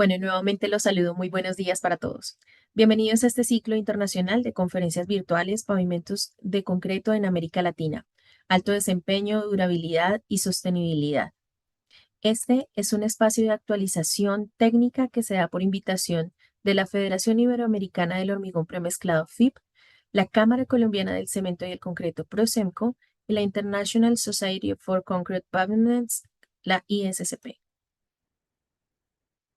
Bueno, nuevamente los saludo. Muy buenos días para todos. Bienvenidos a este ciclo internacional de conferencias virtuales Pavimentos de concreto en América Latina. Alto desempeño, durabilidad y sostenibilidad. Este es un espacio de actualización técnica que se da por invitación de la Federación Iberoamericana del Hormigón Premezclado FIP, la Cámara Colombiana del Cemento y el Concreto PROCEMCO y la International Society for Concrete Pavements, la ISCP.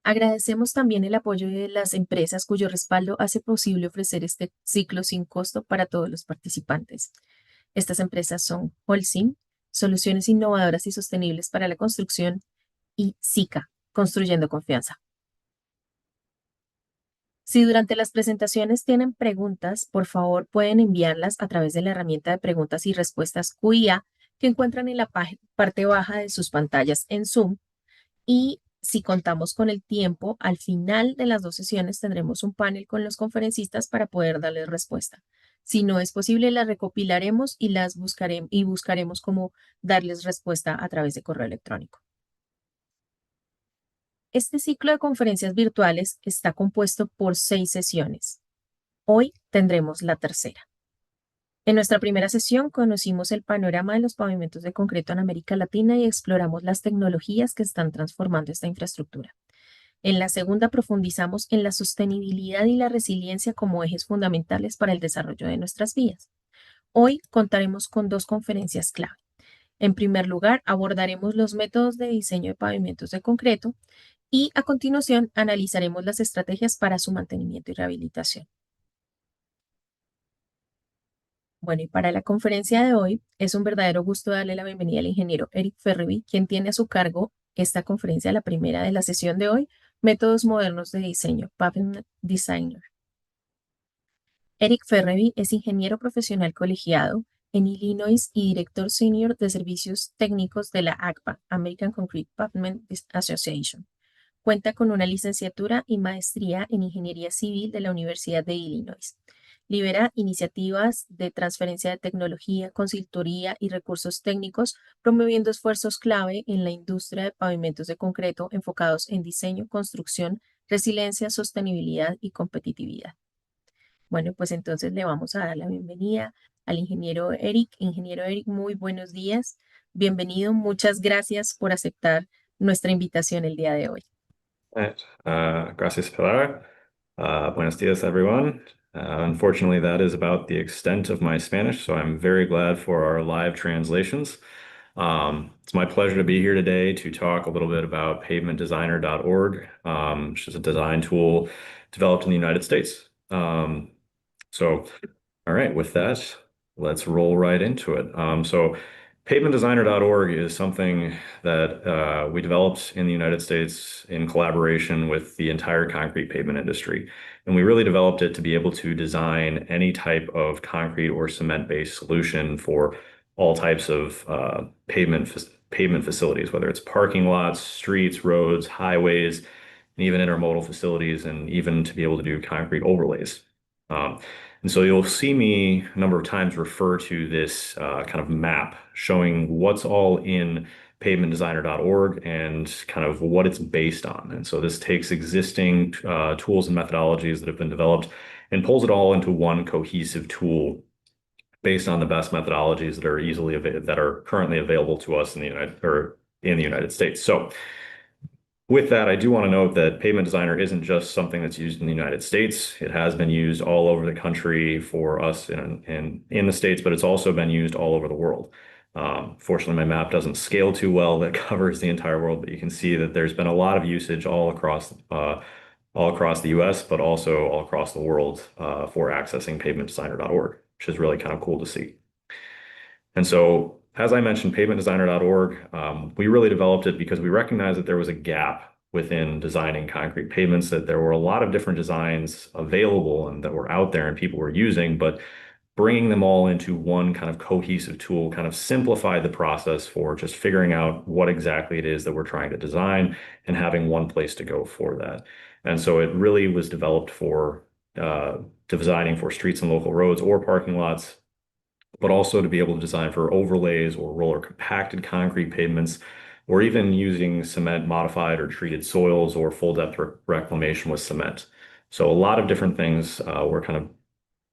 Agradecemos también el apoyo de las empresas cuyo respaldo hace posible ofrecer este ciclo sin costo para todos los participantes. Estas empresas son Holcim, Soluciones Innovadoras y Sostenibles para la Construcción, y SICA, Construyendo Confianza. Si durante las presentaciones tienen preguntas, por favor pueden enviarlas a través de la herramienta de preguntas y respuestas QIA que encuentran en la parte baja de sus pantallas en Zoom. Y si contamos con el tiempo, al final de las dos sesiones tendremos un panel con los conferencistas para poder darles respuesta. Si no es posible, las recopilaremos y buscaremos cómo darles respuesta a través de correo electrónico. Este ciclo de conferencias virtuales está compuesto por 6 sesiones. Hoy tendremos la tercera. En nuestra primera sesión conocimos el panorama de los pavimentos de concreto en América Latina y exploramos las tecnologías que están transformando esta infraestructura. En la segunda profundizamos en la sostenibilidad y la resiliencia como ejes fundamentales para el desarrollo de nuestras vías. Hoy contaremos con 2 conferencias clave. En primer lugar, abordaremos los métodos de diseño de pavimentos de concreto y a continuación analizaremos las estrategias para su mantenimiento y rehabilitación. Bueno, y para la conferencia de hoy es un verdadero gusto darle la bienvenida al ingeniero Eric Ferriby, quien tiene a su cargo esta conferencia, la primera de la sesión de hoy, Métodos modernos de diseño, Pavement Designer. Eric Ferriby es ingeniero profesional colegiado en Illinois y director senior de servicios técnicos de la ACPA, American Concrete Pavement Association. Cuenta con una licenciatura y maestría en ingeniería civil de la Universidad de Illinois. Lidera iniciativas de transferencia de tecnología, consultoría y recursos técnicos, promoviendo esfuerzos clave en la industria de pavimentos de concreto enfocados en diseño, construcción, resiliencia, sostenibilidad y competitividad. Bueno, pues entonces le vamos a dar la bienvenida al ingeniero Eric. Ingeniero Eric, muy buenos días. Bienvenido. Muchas gracias por aceptar nuestra invitación el día de hoy. Right. Gracias, Pilar. Buenos dias, everyone. Unfortunately, that is about the extent of my Spanish, so I'm very glad for our live translations. It's my pleasure to be here today to talk a little bit about pavementdesigner.org, which is a design tool developed in the United States. All right, with that, let's roll right into it. Pavementdesigner.org is something that we developed in the United States in collaboration with the entire concrete pavement industry. And we really developed it to be able to design any type of concrete or cement-based solution for all types of pavement facilities, whether it's parking lots, streets, roads, highways, and even intermodal facilities, and even to be able to do concrete overlays. And so you'll see me a number of times refer to this kind of map showing what's all in pavementdesigner.org and kind of what it's based on. And so this takes existing tools and methodologies that have been developed and pulls it all into one cohesive tool based on the best methodologies that are currently available to us in the United States. So with that, I do want to note that Pavement Designer isn't just something that's used in the United States. It has been used all over the country for us in the States, but it's also been used all over the world. Fortunately, my map doesn't scale too well that covers the entire world, but you can see that there's been a lot of usage all across the US, but also all across the world for accessing pavementdesigner.org, which is really kind of cool to see. And so, as I mentioned, pavementdesigner.org, we really developed it because we recognized that there was a gap within designing concrete pavements, that there were a lot of different designs available and that were out there and people were using, but bringing them all into one kind of cohesive tool kind of simplified the process for just figuring out what exactly it is that we're trying to design and having one place to go for that. And so it really was developed for designing for streets and local roads or parking lots, but also to be able to design for overlays or roller compacted concrete pavements or even using cement modified or treated soils or full depth reclamation with cement. So a lot of different things were kind of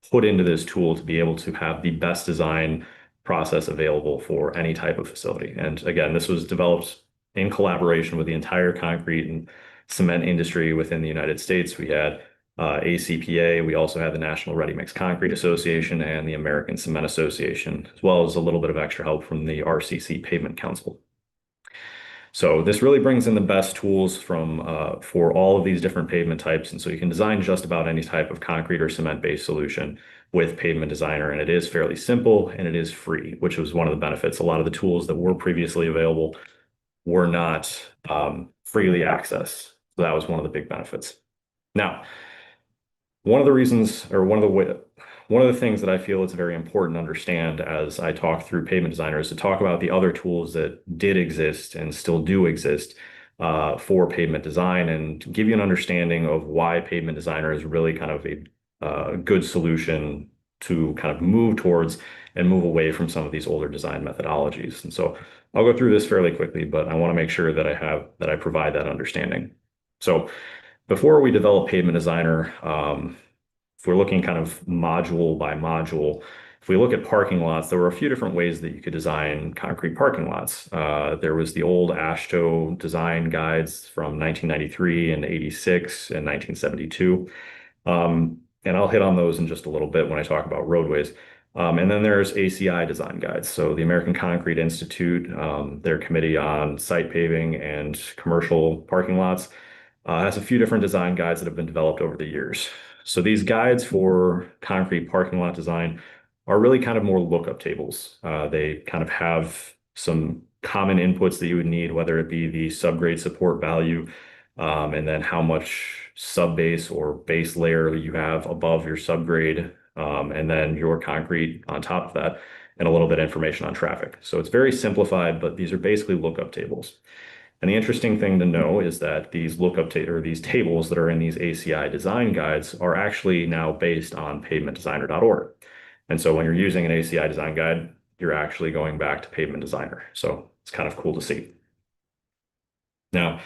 put into this tool to be able to have the best design process available for any type of facility. And again, this was developed in collaboration with the entire concrete and cement industry within the United States. We had ACPA, we also had the National Ready Mix Concrete Association and the American Cement Association, as well as a little bit of extra help from the RCC Pavement Council. So this really brings in the best tools from for all of these different pavement types. And so you can design just about any type of concrete or cement-based solution with Pavement Designer. And it is fairly simple and it is free, which was one of the benefits. A lot of the tools that were previously available were not freely accessed. So that was one of the big benefits. Now, one of the reasons, or one of the things that I feel is very important to understand as I talk through Pavement Designer is to talk about the other tools that did exist and still do exist for pavement design and give you an understanding of why Pavement Designer is really kind of a good solution to kind of move towards and move away from some of these older design methodologies. And so I'll go through this fairly quickly, but I want to make sure that I provide that understanding. So before we develop Pavement Designer, if we're looking kind of module by module, if we look at parking lots, there were a few different ways that you could design concrete parking lots. There was the old AASHTO design guides from 1993 and 86 and 1972. And I'll hit on those in just a little bit when I talk about roadways. And then there's ACI design guides. So the American Concrete Institute, their committee on site paving and commercial parking lots, has a few different design guides that have been developed over the years. So these guides for concrete parking lot design are really kind of more lookup tables. They kind of have some common inputs that you would need, whether it be the subgrade support value, and then how much subbase or base layer you have above your subgrade, and then your concrete on top of that, and a little bit of information on traffic. So it's very simplified, but these are basically lookup tables. And the interesting thing to know is that these these tables that are in these ACI design guides are actually now based on pavementdesigner.org. And so when you're using an ACI design guide, you're actually going back to Pavement Designer. So it's kind of cool to see. Now,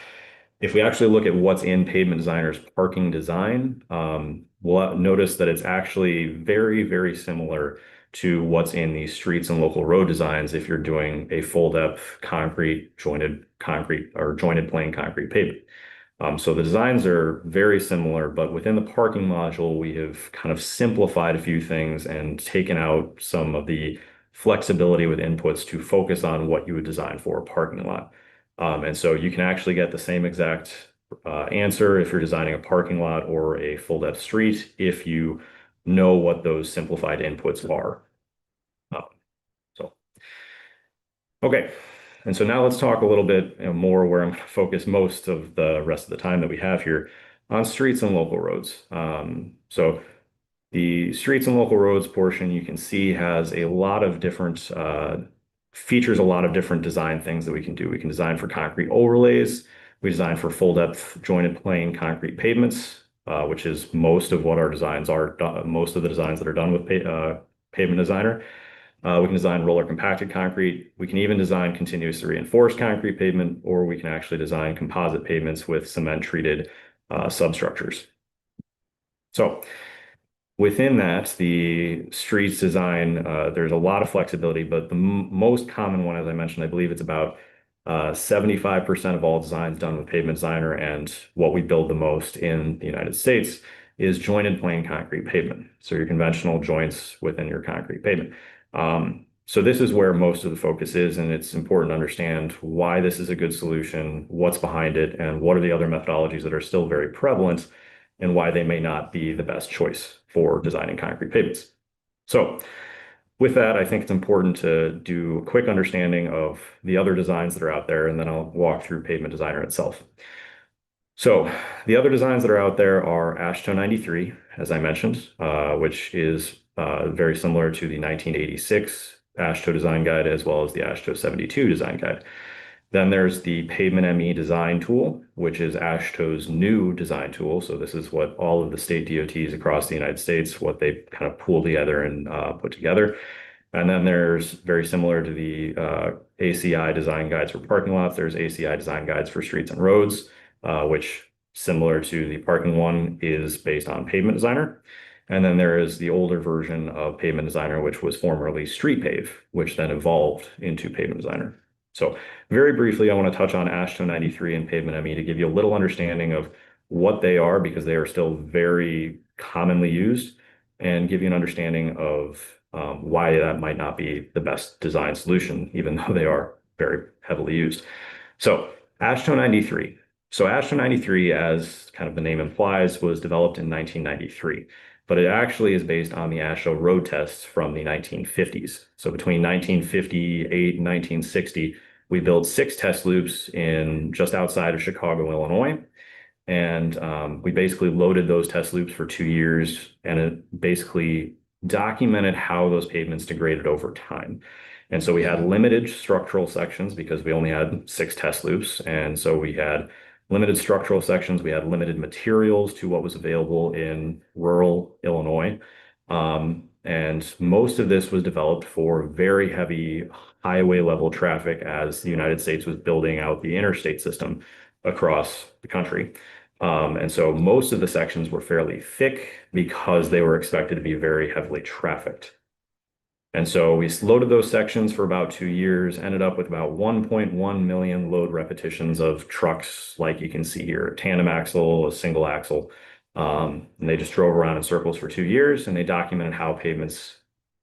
if we actually look at what's in Pavement Designer's parking design, we'll notice that it's actually very, very similar to what's in the streets and local road designs if you're doing a full depth concrete, jointed concrete or jointed plain concrete pavement. So the designs are very similar, but within the parking module, we have kind of simplified a few things and taken out some of the flexibility with inputs to focus on what you would design for a parking lot. And so you can actually get the same exact answer if you're designing a parking lot or a full depth street if you know what those simplified inputs are. So, okay. And so now let's talk a little bit more where I'm going to focus most of the rest of the time that we have here on streets and local roads. So the streets and local roads portion you can see has a lot of different features, a lot of different design things that we can do. We can design for concrete overlays. We design for full depth jointed plain concrete pavements, which is most of what our designs are, most of the designs that are done with Pavement Designer. We can design roller compacted concrete. We can even design continuously reinforced concrete pavement, or we can actually design composite pavements with cement treated substructures. So within that, the streets design, there's a lot of flexibility, but the most common one, as I mentioned, I believe it's about 75% of all designs done with Pavement Designer, and what we build the most in the United States is jointed plain concrete pavement. So your conventional joints within your concrete pavement. So this is where most of the focus is, and it's important to understand why this is a good solution, what's behind it, and what are the other methodologies that are still very prevalent, and why they may not be the best choice for designing concrete pavements. So with that, I think it's important to do a quick understanding of the other designs that are out there, and then I'll walk through Pavement Designer itself. So the other designs that are out there are AASHTO 93, as I mentioned, which is very similar to the 1986 AASHTO design guide, as well as the AASHTO 72 design guide. Then there's the Pavement ME design tool, which is AASHTO's new design tool. So this is what all of the state DOTs across the United States, what they kind of pull together and put together. And then there's very similar to the ACI design guides for parking lots, there's ACI design guides for streets and roads, which similar to the parking one is based on Pavement Designer. And then there is the older version of Pavement Designer, which was formerly Street Pave, which then evolved into Pavement Designer. So very briefly, I want to touch on AASHTO 93 and Pavement ME to give you a little understanding of what they are because they are still very commonly used and give you an understanding of why that might not be the best design solution, even though they are very heavily used. So AASHTO 93. So AASHTO 93, as kind of the name implies, was developed in 1993, but it actually is based on the AASHTO road tests from the 1950s. So between 1958 and 1960, we built 6 test loops in just outside of Chicago, Illinois. And we basically loaded those test loops for 2 years, and it basically documented how those pavements degraded over time. And so we had limited structural sections because we only had 6 test loops. And so we had limited structural sections. We had limited materials to what was available in rural Illinois. And most of this was developed for very heavy highway level traffic as the United States was building out the interstate system across the country. And so most of the sections were fairly thick because they were expected to be very heavily trafficked. And so we loaded those sections for about 2 years, ended up with about 1.1 million load repetitions of trucks, like you can see here, a tandem axle, a single axle. And they just drove around in circles for 2 years, and they documented how pavements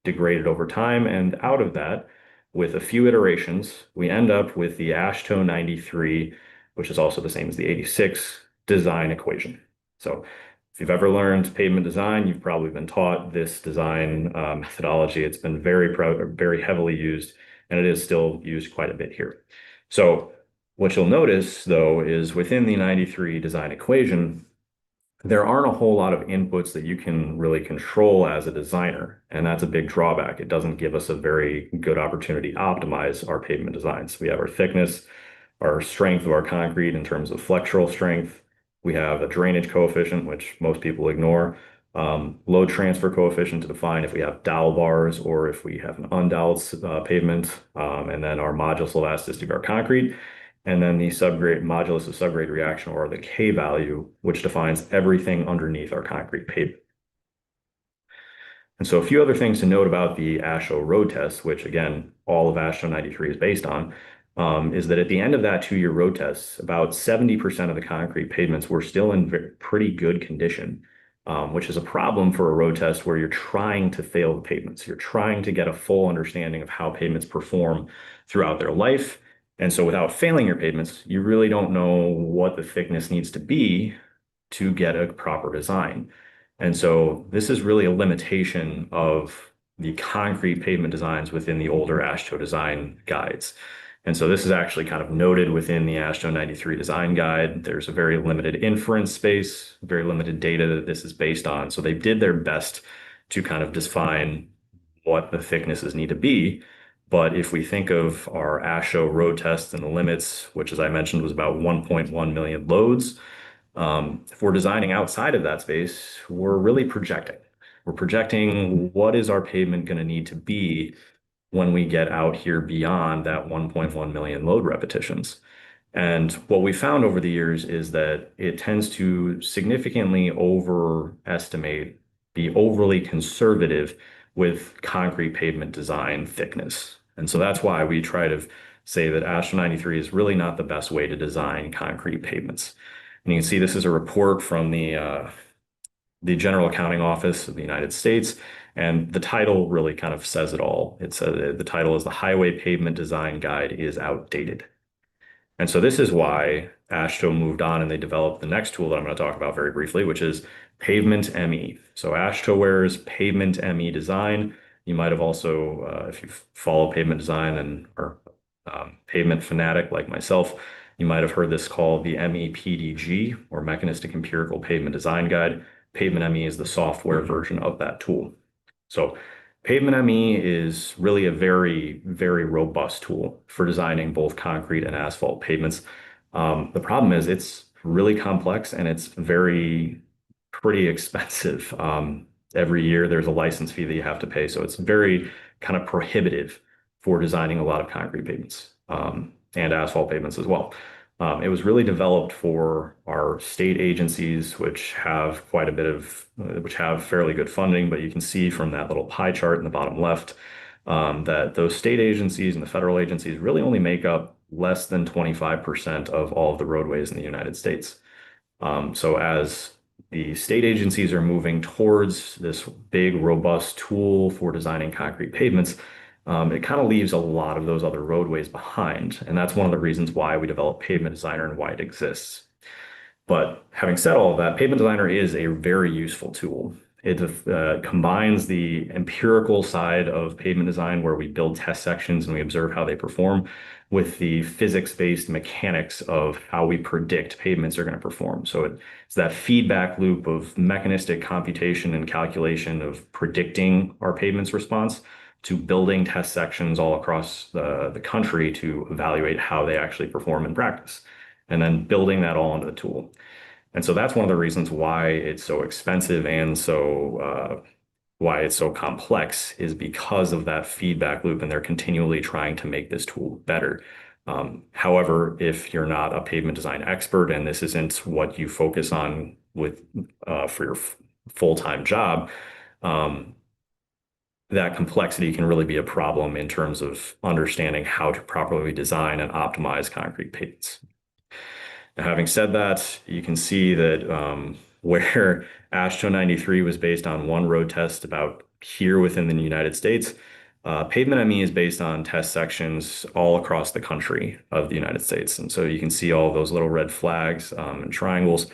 degraded over time. And out of that, with a few iterations, we end up with the AASHTO 93, which is also the same as the 86 design equation. So if you've ever learned pavement design, you've probably been taught this design methodology. It's been very heavily used, and it is still used quite a bit here. So what you'll notice, though, is within the 93 design equation, there aren't a whole lot of inputs that you can really control as a designer, and that's a big drawback. It doesn't give us a very good opportunity to optimize our pavement designs. We have our thickness, our strength of our concrete in terms of flexural strength. We have a drainage coefficient, which most people ignore, load transfer coefficient to define if we have dowel bars or if we have an undoweled pavement, and then our modulus elasticity of our concrete, and then the subgrade modulus of subgrade reaction, or the K value, which defines everything underneath our concrete pavement. And so a few other things to note about the AASHTO road test, which again, all of AASHTO 93 is based on, is that at the end of that 2-year road test, about 70% of the concrete pavements were still in pretty good condition, which is a problem for a road test where you're trying to fail the pavements. You're trying to get a full understanding of how pavements perform throughout their life. And so without failing your pavements, you really don't know what the thickness needs to be to get a proper design. And so this is really a limitation of the concrete pavement designs within the older AASHTO design guides. And so this is actually kind of noted within the AASHTO 93 design guide. There's a very limited inference space, very limited data that this is based on. So they did their best to kind of define what the thicknesses need to be. But if we think of our AASHTO road tests and the limits, which as I mentioned was about 1.1 million loads, if we're designing outside of that space, we're really projecting. We're projecting what is our pavement going to need to be when we get out here beyond that 1.1 million load repetitions. And what we found over the years is that it tends to significantly overestimate, be overly conservative with concrete pavement design thickness. And so that's why we try to say that AASHTO 93 is really not the best way to design concrete pavements. And you can see this is a report from the General Accounting Office of the United States. And the title really kind of says it all. The title is "The Highway Pavement Design Guide is Outdated." And so this is why AASHTO moved on and they developed the next tool that I'm going to talk about very briefly, which is Pavement ME. So AASHTO wears Pavement ME design. You might have also, if you follow pavement design and are pavement fanatic like myself, you might have heard this called the MEPDG, or Mechanistic Empirical Pavement Design Guide. Pavement ME is the software version of that tool. So Pavement ME is really a very, very robust tool for designing both concrete and asphalt pavements. The problem is it's really complex and it's pretty expensive. Every year there's a license fee that you have to pay. So it's very kind of prohibitive for designing a lot of concrete pavements and asphalt pavements as well. It was really developed for our state agencies, which have quite a bit of, which have fairly good funding, but you can see from that little pie chart in the bottom left that those state agencies and the federal agencies really only make up less than 25% of all of the roadways in the United States. So as the state agencies are moving towards this big, robust tool for designing concrete pavements, it kind of leaves a lot of those other roadways behind. And that's one of the reasons why we developed Pavement Designer and why it exists. But having said all of that, Pavement Designer is a very useful tool. It combines the empirical side of pavement design, where we build test sections and we observe how they perform, with the physics-based mechanics of how we predict pavements are going to perform. So it's that feedback loop of mechanistic computation and calculation of predicting our pavement's response to building test sections all across the country to evaluate how they actually perform in practice, and then building that all into the tool. And so that's one of the reasons why it's so expensive and why it's so complex, is because of that feedback loop, and they're continually trying to make this tool better. However, if you're not a pavement design expert and this isn't what you focus on with for your full-time job, that complexity can really be a problem in terms of understanding how to properly design and optimize concrete pavements. Now, having said that, you can see that where AASHTO 93 was based on one road test about here within the United States, Pavement ME is based on test sections all across the country of the United States. And so you can see all those little red flags and triangles.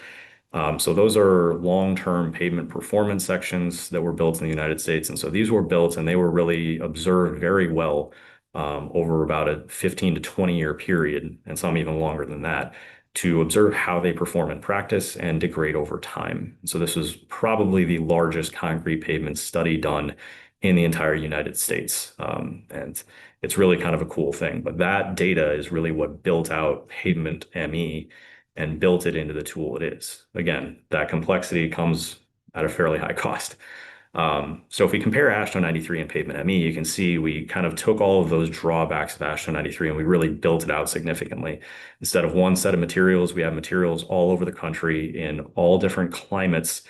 So those are long-term pavement performance sections that were built in the United States. And so these were built and they were really observed very well over about a 15 to 20-year period, and some even longer than that, to observe how they perform in practice and degrade over time. So this was probably the largest concrete pavement study done in the entire United States. And it's really kind of a cool thing. But that data is really what built out Pavement ME and built it into the tool it is. Again, that complexity comes at a fairly high cost. So if we compare AASHTO 93 and Pavement ME, you can see we kind of took all of those drawbacks of AASHTO 93 and we really built it out significantly. Instead of one set of materials, we have materials all over the country in all different climates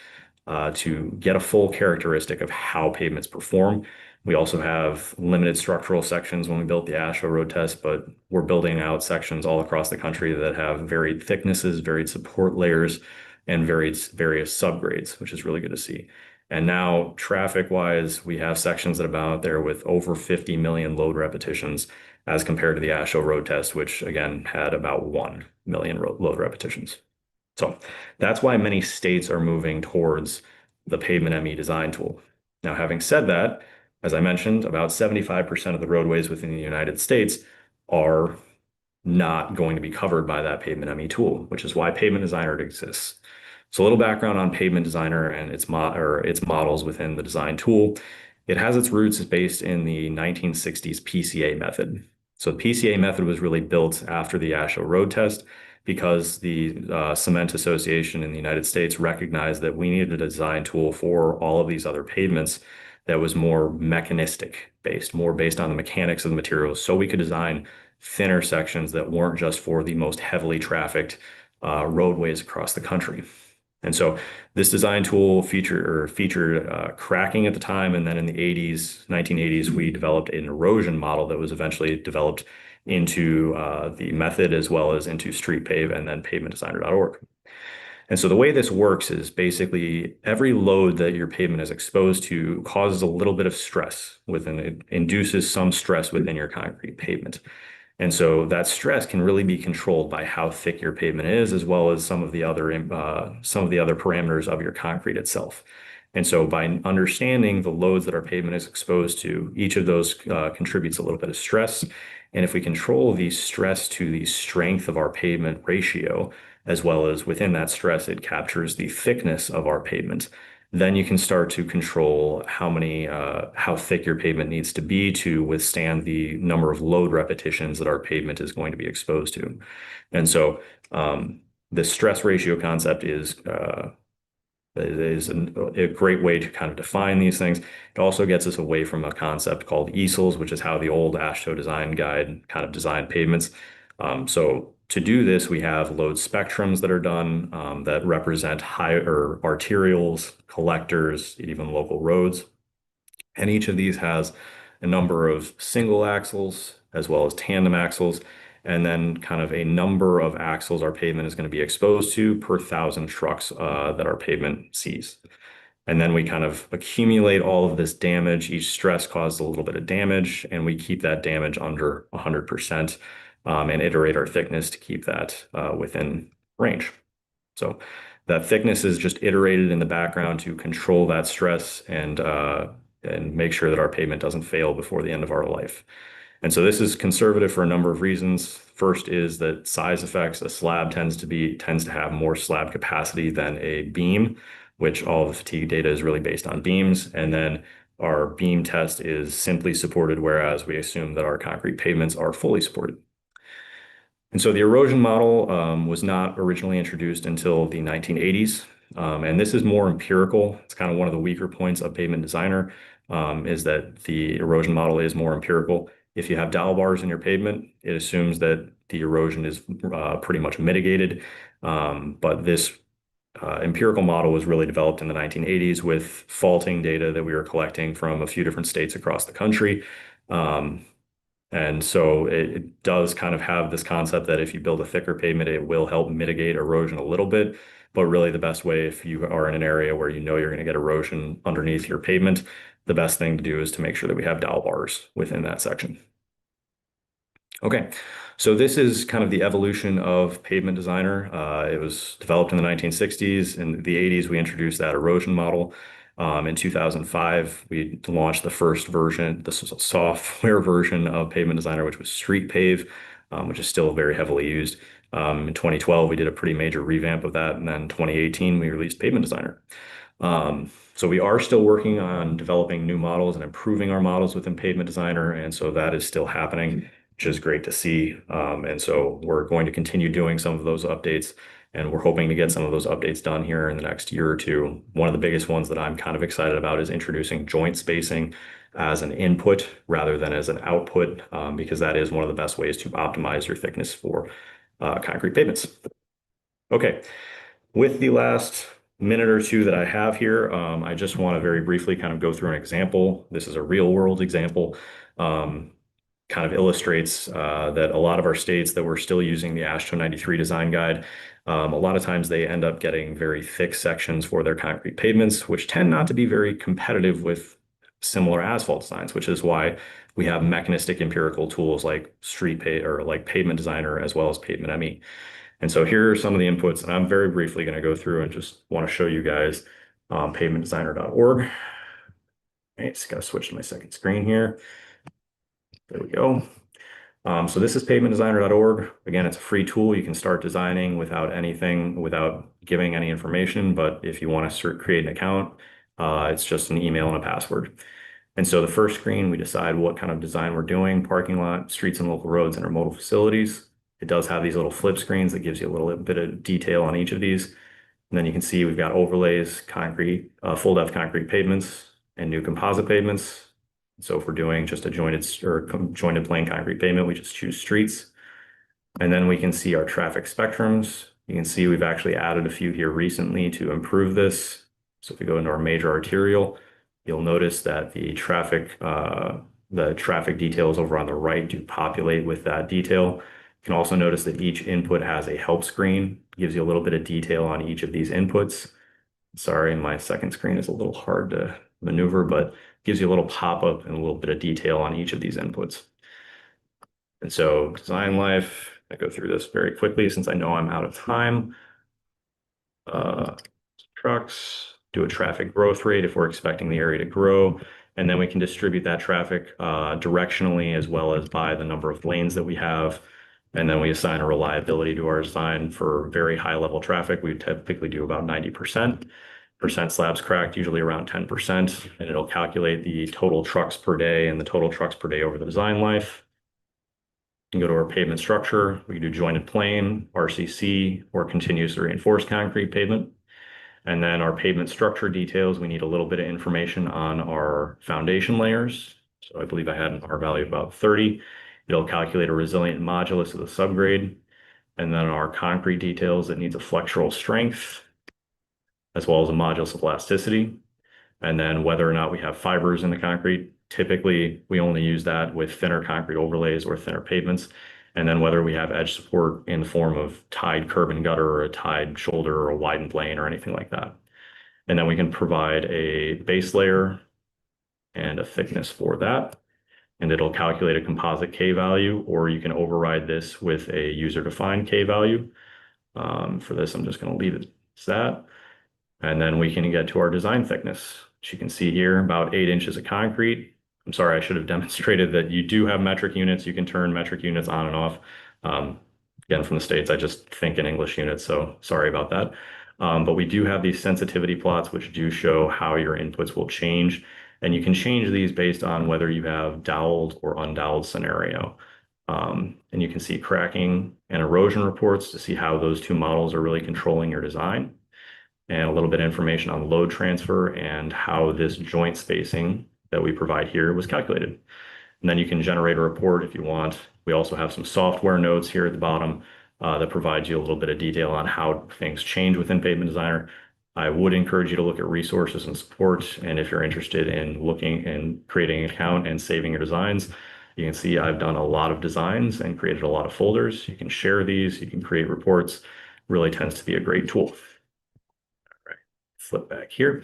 to get a full characteristic of how pavements perform. We also have limited structural sections when we built the AASHTO road test, but we're building out sections all across the country that have varied thicknesses, varied support layers, and various subgrades, which is really good to see. And now, traffic-wise, we have sections that are about there with over 50 million load repetitions, as compared to the AASHTO road test, which again had about 1 million load repetitions. So that's why many states are moving towards the Pavement ME design tool. Now, having said that, as I mentioned, about 75% of the roadways within the United States are not going to be covered by that Pavement ME tool, which is why Pavement Designer exists. So a little background on Pavement Designer and its models within the design tool. It has its roots based in the 1960s PCA method. So the PCA method was really built after the AASHTO road test, because the Cement Association in the United States recognized that we needed a design tool for all of these other pavements that was more mechanistic based, more based on the mechanics of the materials, so we could design thinner sections that weren't just for the most heavily trafficked roadways across the country. And so this design tool featured cracking at the time, and then in the 1980s, we developed an erosion model that was eventually developed into the method, as well as into Street Pave and then pavementdesigner.org. And so the way this works is basically every load that your pavement is exposed to causes a little bit of stress within it, induces some stress within your concrete pavement. And so that stress can really be controlled by how thick your pavement is, as well as some of the other parameters of your concrete itself. And so by understanding the loads that our pavement is exposed to, each of those contributes a little bit of stress. And if we control the stress to the strength of our pavement ratio, as well as within that stress, it captures the thickness of our pavement, then you can start to control how thick your pavement needs to be to withstand the number of load repetitions that our pavement is going to be exposed to. And so the stress ratio concept is It is a great way to kind of define these things. It also gets us away from a concept called easels, which is how the old AASHTO design guide kind of designed pavements. So to do this, we have load spectrums that are done that represent high or arterials, collectors, even local roads. And each of these has a number of single axles as well as tandem axles, and then kind of a number of axles our pavement is going to be exposed to per thousand trucks that our pavement sees. And then we kind of accumulate all of this damage. Each stress causes a little bit of damage, and we keep that damage under 100% and iterate our thickness to keep that within range. So that thickness is just iterated in the background to control that stress and make sure that our pavement doesn't fail before the end of our life. And so this is conservative for a number of reasons. First is that size effects. A slab tends to have more slab capacity than a beam, which all the fatigue data is really based on beams. And then our beam test is simply supported, whereas we assume that our concrete pavements are fully supported. And so the erosion model was not originally introduced until the 1980s. And this is more empirical. It's kind of one of the weaker points of Pavement Designer is that the erosion model is more empirical. If you have dowel bars in your pavement, it assumes that the erosion is pretty much mitigated. But this empirical model was really developed in the 1980s with faulting data that we were collecting from a few different states across the country. And so it does kind of have this concept that if you build a thicker pavement, it will help mitigate erosion a little bit. But really, the best way, if you are in an area where you know you're going to get erosion underneath your pavement, the best thing to do is to make sure that we have dowel bars within that section. Okay, so this is kind of the evolution of Pavement Designer. It was developed in the 1960s. In the 80s, we introduced that erosion model. In 2005, we launched the first version, the software version of Pavement Designer, which was Street Pave, which is still very heavily used. In 2012, we did a pretty major revamp of that. And then 2018, we released Pavement Designer. So we are still working on developing new models and improving our models within Pavement Designer. And so that is still happening, which is great to see. And so we're going to continue doing some of those updates, and we're hoping to get some of those updates done here in the next year or two. One of the biggest ones that I'm kind of excited about is introducing joint spacing as an input rather than as an output, because that is one of the best ways to optimize your thickness for concrete pavements. Okay, with the last minute or two that I have here, I just want to very briefly kind of go through an example. This is a real world example. Kind of illustrates that a lot of our states that were still using the AASHTO 93 design guide, a lot of times they end up getting very thick sections for their concrete pavements, which tend not to be very competitive with similar asphalt designs, which is why we have mechanistic empirical tools like Street Pave or like Pavement Designer as well as Pavement ME. And so here are some of the inputs, and I'm very briefly going to go through and just want to show you guys pavementdesigner.org. Okay, just got to switch to my second screen here. There we go. So this is pavementdesigner.org. Again, it's a free tool. You can start designing without anything, without giving any information. But if you want to create an account, it's just an email and a password. And so the first screen, we decide what kind of design we're doing: parking lot, streets and local roads, intermodal facilities. It does have these little flip screens that gives you a little bit of detail on each of these. And then you can see we've got overlays, concrete, full depth concrete pavements, and new composite pavements. So if we're doing just a jointed plain concrete pavement, we just choose streets. And then we can see our traffic spectrums. You can see we've actually added a few here recently to improve this. So if we go into our major arterial, you'll notice that the traffic details over on the right do populate with that detail. You can also notice that each input has a help screen, gives you a little bit of detail on each of these inputs. Sorry, my second screen is a little hard to maneuver, but gives you a little pop-up and a little bit of detail on each of these inputs. And so design life, I go through this very quickly since I know I'm out of time. Trucks, do a traffic growth rate if we're expecting the area to grow. And then we can distribute that traffic directionally as well as by the number of lanes that we have. And then we assign a reliability to our design for very high level traffic. We typically do about 90%. Percent slabs cracked, usually around 10%, and it'll calculate the total trucks per day and the total trucks per day over the design life. You can go to our pavement structure. We can do jointed plain, RCC, or continuously reinforced concrete pavement. And then our pavement structure details, we need a little bit of information on our foundation layers. So I believe I had an R value of about 30. It'll calculate a resilient modulus of the subgrade. And then our concrete details, it needs a flexural strength, as well as a modulus of elasticity. And then whether or not we have fibers in the concrete, typically we only use that with thinner concrete overlays or thinner pavements. And then whether we have edge support in the form of tied curb and gutter or a tied shoulder or a widened lane or anything like that. And then we can provide a base layer and a thickness for that. And it'll calculate a composite K value, or you can override this with a user-defined K value. For this, I'm just going to leave it as that. And then we can get to our design thickness, which you can see here, about 8 inches of concrete. I'm sorry, I should have demonstrated that you do have metric units. You can turn metric units on and off. Again, from the States, I just think in English units, so sorry about that. But we do have these sensitivity plots, which do show how your inputs will change. And you can change these based on whether you have doweled or undoweled scenario. And you can see cracking and erosion reports to see how those two models are really controlling your design, and a little bit of information on load transfer and how this joint spacing that we provide here was calculated. And then you can generate a report if you want. We also have some software notes here at the bottom that provides you a little bit of detail on how things change within Pavement Designer. I would encourage you to look at resources and support. And if you're interested in looking and creating an account and saving your designs, you can see I've done a lot of designs and created a lot of folders. You can share these, you can create reports. Really tends to be a great tool. Flip back here.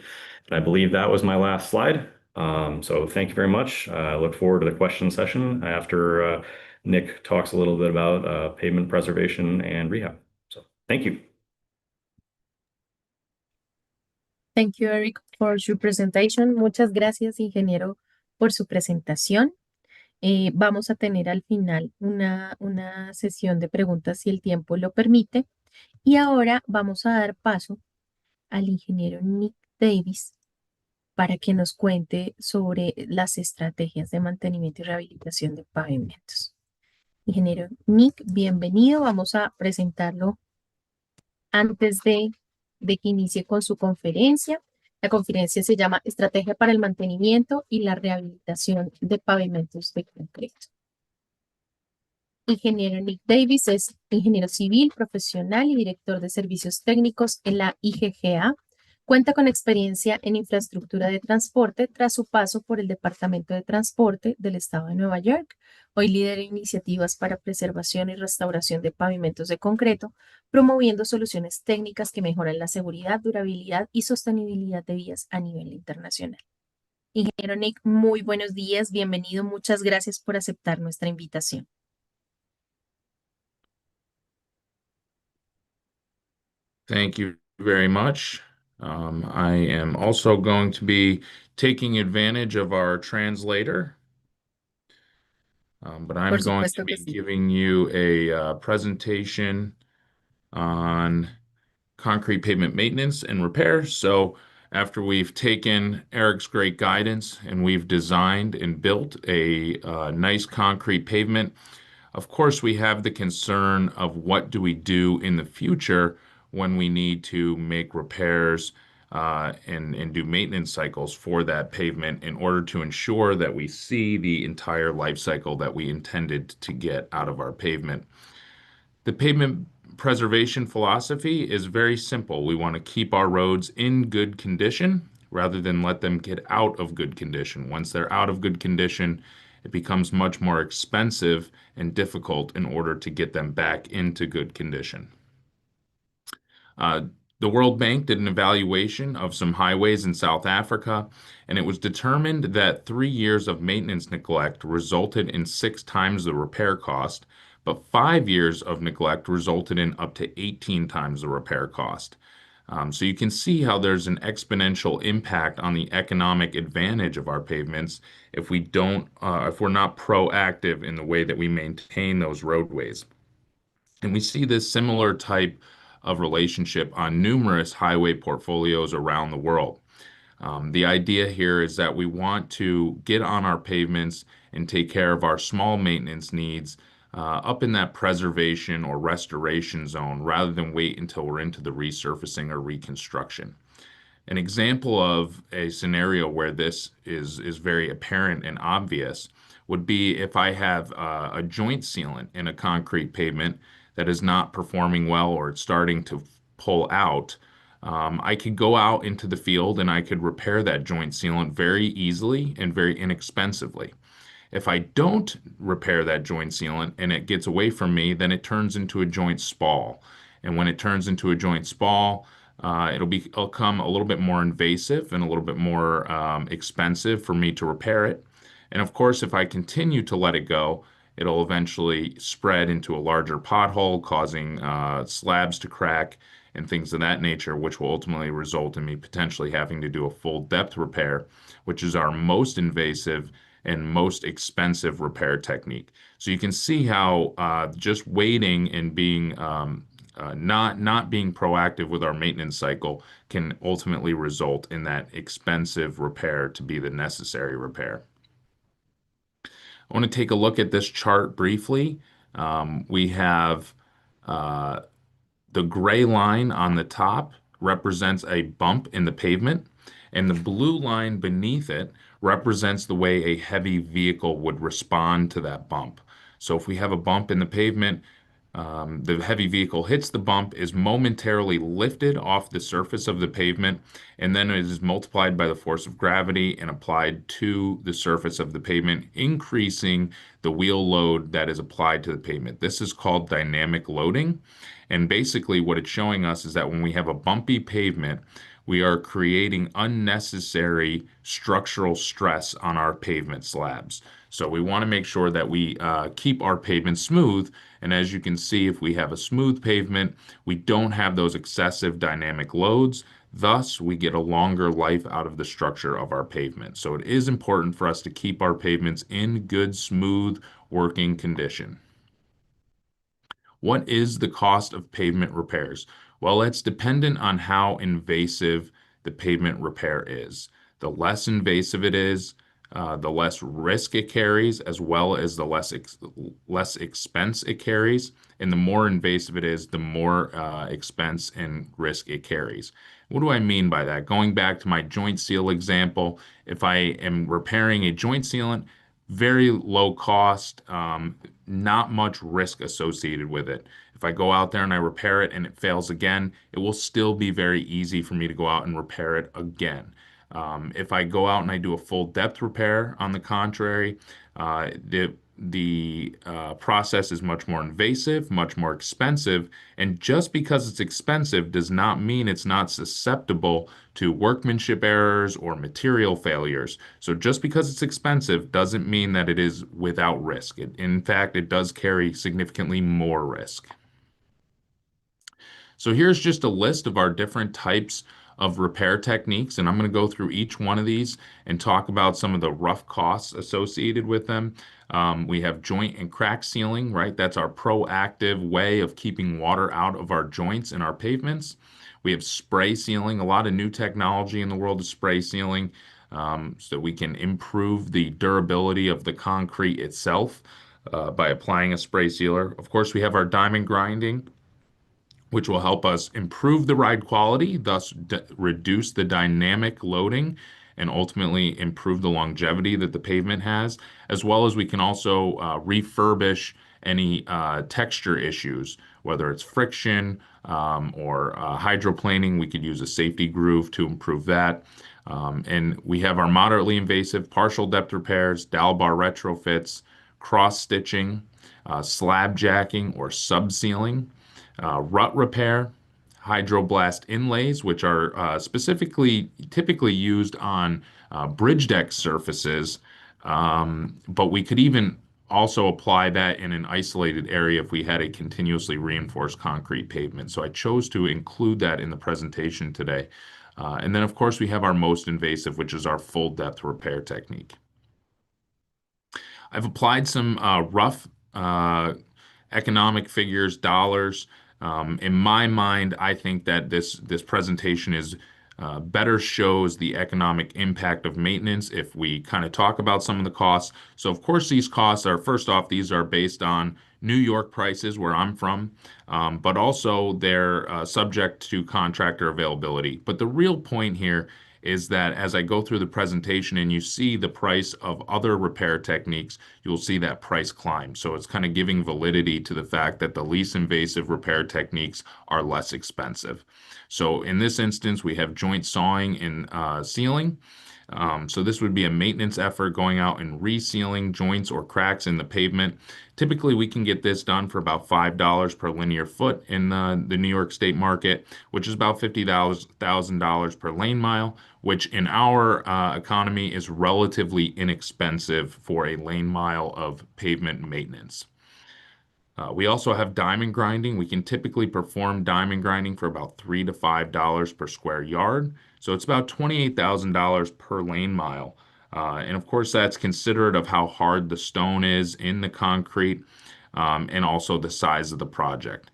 And I believe that was my last slide. So thank you very much. I look forward to the question session after Nick talks a little bit about pavement preservation and rehab. So thank you. Thank you, Eric, for your presentation. Muchas gracias, ingeniero, por su presentación. Vamos a tener al final una sesión de preguntas si el tiempo lo permite. Y ahora vamos a dar paso al ingeniero Nick Davis para que nos cuente sobre las estrategias de mantenimiento y rehabilitación de pavimentos. Ingeniero Nick, bienvenido. Vamos a presentarlo antes de que inicie con su conferencia. La conferencia se llama Estrategia para el mantenimiento y la rehabilitación de pavimentos de concreto. Ingeniero Nick Davis es ingeniero civil, profesional y director de servicios técnicos en la IGGA. Cuenta con experiencia en infraestructura de transporte tras su paso por el Departamento de Transporte del Estado de Nueva York. Hoy lidera iniciativas para preservación y restauración de pavimentos de concreto, promoviendo soluciones técnicas que mejoran la seguridad, durabilidad y sostenibilidad de vías a nivel internacional. Ingeniero Nick, muy buenos días, bienvenido, muchas gracias por aceptar nuestra invitación. Thank you very much. I am also going to be taking advantage of our translator, but I'm Por going to supuesto que be sí. giving you a presentation on concrete pavement maintenance and repair. So after we've taken Eric's great guidance and we've designed and built a nice concrete pavement, of course, we have the concern of what do we do in the future when we need to make repairs and do maintenance cycles for that pavement in order to ensure that we see the entire life cycle that we intended to get out of our pavement. The pavement preservation philosophy is very simple. We want to keep our roads in good condition rather than let them get out of good condition. Once they're out of good condition, it becomes much more expensive and difficult in order to get them back into good condition. The World Bank did an evaluation of some highways in South Africa, and it was determined that 3 years of maintenance neglect resulted in 6 times the repair cost, but 5 years of neglect resulted in up to 18 times the repair cost. So you can see how there's an exponential impact on the economic advantage of our pavements if we don't, if we're not proactive in the way that we maintain those roadways. And we see this similar type of relationship on numerous highway portfolios around the world. The idea here is that we want to get on our pavements and take care of our small maintenance needs up in that preservation or restoration zone rather than wait until we're into the resurfacing or reconstruction. An example of a scenario where this is very apparent and obvious would be if I have a joint sealant in a concrete pavement that is not performing well or it's starting to pull out. I could go out into the field and I could repair that joint sealant very easily and very inexpensively. If I don't repair that joint sealant and it gets away from me, then it turns into a joint spall. And when it turns into a joint spall, it'll become a little bit more invasive and a little bit more expensive for me to repair it. And of course, if I continue to let it go, it'll eventually spread into a larger pothole, causing slabs to crack and things of that nature, which will ultimately result in me potentially having to do a full depth repair, which is our most invasive and most expensive repair technique. So you can see how just waiting and being not being proactive with our maintenance cycle can ultimately result in that expensive repair to be the necessary repair. I want to take a look at this chart briefly. We have uh, the gray line on the top represents a bump in the pavement, and the blue line beneath it represents the way a heavy vehicle would respond to that bump. So if we have a bump in the pavement, the heavy vehicle hits the bump, is momentarily lifted off the surface of the pavement, and then it is multiplied by the force of gravity and applied to the surface of the pavement, increasing the wheel load that is applied to the pavement. This is called dynamic loading. And basically, what it's showing us is that when we have a bumpy pavement, we are creating unnecessary structural stress on our pavement slabs. So we want to make sure that we keep our pavement smooth. And as you can see, if we have a smooth pavement, we don't have those excessive dynamic loads. Thus, we get a longer life out of the structure of our pavement. So it is important for us to keep our pavements in good, smooth working condition. What is the cost of pavement repairs? Well, it's dependent on how invasive the pavement repair is. The less invasive it is, the less risk it carries, as well as the less expense it carries. And the more invasive it is, the more expense and risk it carries. What do I mean by that? Going back to my joint seal example, if I am repairing a joint sealant, very low cost, not much risk associated with it. If I go out there and I repair it and it fails again, it will still be very easy for me to go out and repair it again. If I go out and I do a full depth repair, on the contrary, the process is much more invasive, much more expensive, and just because it's expensive does not mean it's not susceptible to workmanship errors or material failures. So just because it's expensive doesn't mean that it is without risk. In fact, it does carry significantly more risk. So here's just a list of our different types of repair techniques, and I'm going to go through each one of these and talk about some of the rough costs associated with them. We have joint and crack sealing, right? That's our proactive way of keeping water out of our joints and our pavements. We have spray sealing, a lot of new technology in the world of spray sealing, so we can improve the durability of the concrete itself by applying a spray sealer. Of course, we have our diamond grinding, which will help us improve the ride quality, thus reduce the dynamic loading, and ultimately improve the longevity that the pavement has, as well as we can also refurbish any texture issues, whether it's friction or hydroplaning. We could use a safety groove to improve that. And we have our moderately invasive partial depth repairs, dowel bar retrofits, cross stitching, slab jacking or subsealing, rut repair, hydroblast inlays, which are typically used on bridge deck surfaces, but we could even also apply that in an isolated area if we had a continuously reinforced concrete pavement. So I chose to include that in the presentation today. And then, of course, we have our most invasive, which is our full depth repair technique. I've applied some rough economic figures, dollars. In my mind, I think that this presentation is better shows the economic impact of maintenance if we kind of talk about some of the costs. So of course, these costs are, first off, these are based on New York prices where I'm from, but also they're subject to contractor availability. But the real point here is that as I go through the presentation and you see the price of other repair techniques, you'll see that price climb. So it's kind of giving validity to the fact that the least invasive repair techniques are less expensive. So in this instance, we have joint sawing and sealing. So this would be a maintenance effort going out and resealing joints or cracks in the pavement. Typically, we can get this done for about $5 per linear foot in the New York State market, which is about $50,000 per lane mile, which in our economy is relatively inexpensive for a lane mile of pavement maintenance. We also have diamond grinding. We can typically perform diamond grinding for about $3 to $5 per square yard. So it's about $28,000 per lane mile. And of course, that's considerate of how hard the stone is in the concrete, and also the size of the project.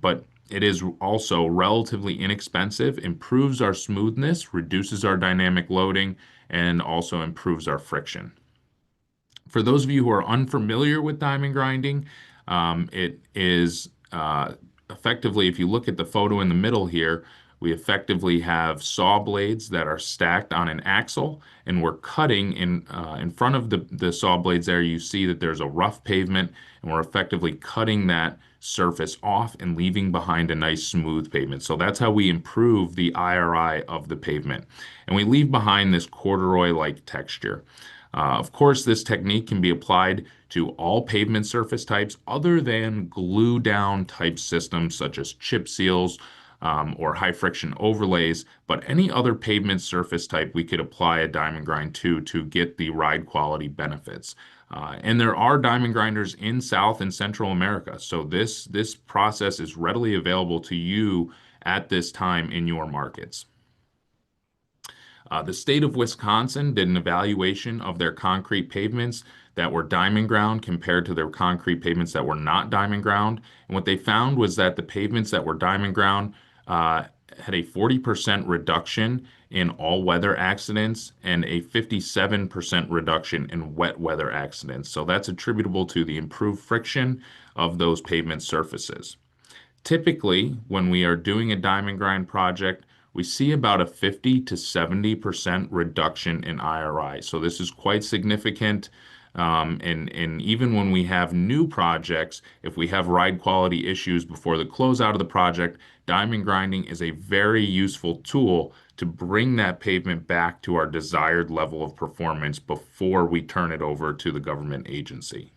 But it is also relatively inexpensive, improves our smoothness, reduces our dynamic loading, and also improves our friction. For those of you who are unfamiliar with diamond grinding, it is effectively, if you look at the photo in the middle here, we effectively have saw blades that are stacked on an axle, and we're cutting in front of the saw blades there. You see that there's a rough pavement, and we're effectively cutting that surface off and leaving behind a nice smooth pavement. So that's how we improve the IRI of the pavement. And we leave behind this corduroy-like texture. Of course, this technique can be applied to all pavement surface types other than glue down type systems such as chip seals or high friction overlays, but any other pavement surface type we could apply a diamond grind to get the ride quality benefits. And there are diamond grinders in South and Central America, so this process is readily available to you at this time in your markets. The state of Wisconsin did an evaluation of their concrete pavements that were diamond ground compared to their concrete pavements that were not diamond ground. And what they found was that the pavements that were diamond ground had a 40% reduction in all weather accidents and a 57% reduction in wet weather accidents. So that's attributable to the improved friction of those pavement surfaces. Typically, when we are doing a diamond grind project, we see about a 50 to 70% reduction in IRI. So this is quite significant. And even when we have new projects, if we have ride quality issues before the closeout of the project, diamond grinding is a very useful tool to bring that pavement back to our desired level of performance before we turn it over to the government agency.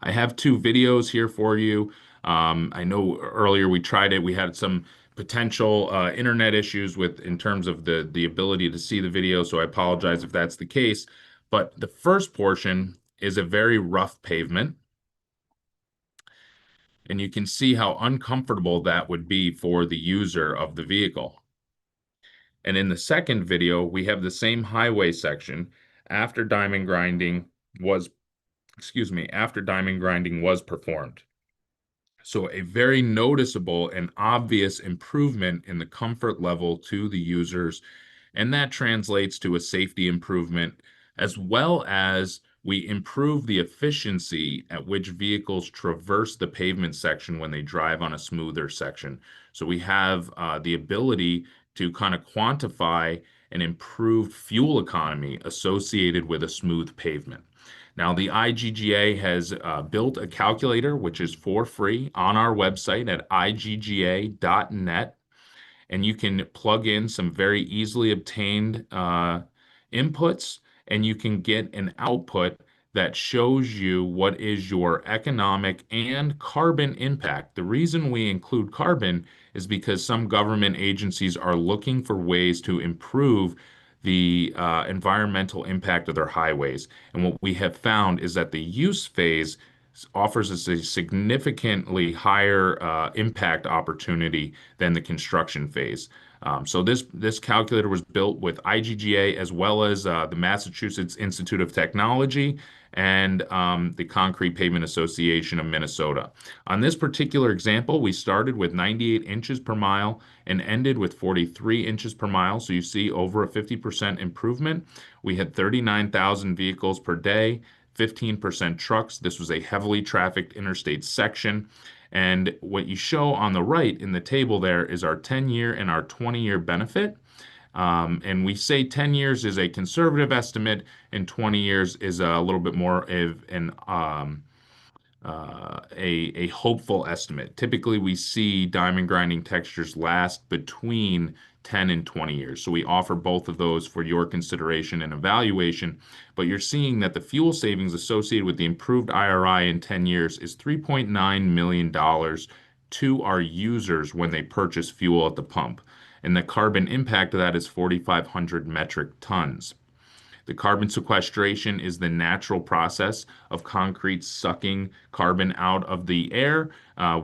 I have two videos here for you. I know earlier we tried it. We had some potential internet issues in terms of the ability to see the video, so I apologize if that's the case. But the first portion is a very rough pavement, and you can see how uncomfortable that would be for the user of the vehicle. And in the second video, we have the same highway section after diamond grinding was, after diamond grinding was performed. So a very noticeable and obvious improvement in the comfort level to the users, and that translates to a safety improvement, as well as we improve the efficiency at which vehicles traverse the pavement section when they drive on a smoother section. So we have the ability to kind of quantify an improved fuel economy associated with a smooth pavement. Now, the IGGA has built a calculator, which is for free on our website at igga.net. And you can plug in some very easily obtained inputs, and you can get an output that shows you what is your economic and carbon impact. The reason we include carbon is because some government agencies are looking for ways to improve the environmental impact of their highways. And what we have found is that the use phase offers us a significantly higher impact opportunity than the construction phase. So this calculator was built with IGGA as well as the Massachusetts Institute of Technology and the Concrete Pavement Association of Minnesota. On this particular example, we started with 98 inches per mile and ended with 43 inches per mile. So you see over a 50% improvement. We had 39,000 vehicles per day. 15% trucks. This was a heavily trafficked interstate section. And what you show on the right in the table there is our 10-year and our 20-year benefit. And we say 10 years is a conservative estimate, and 20 years is a little bit more of a hopeful estimate. Typically, we see diamond grinding textures last between 10 and 20 years. So we offer both of those for your consideration and evaluation. But you're seeing that the fuel savings associated with the improved IRI in 10 years is $3.9 million to our users when they purchase fuel at the pump. And the carbon impact of that is 4,500 metric tons. The carbon sequestration is the natural process of concrete sucking carbon out of the air.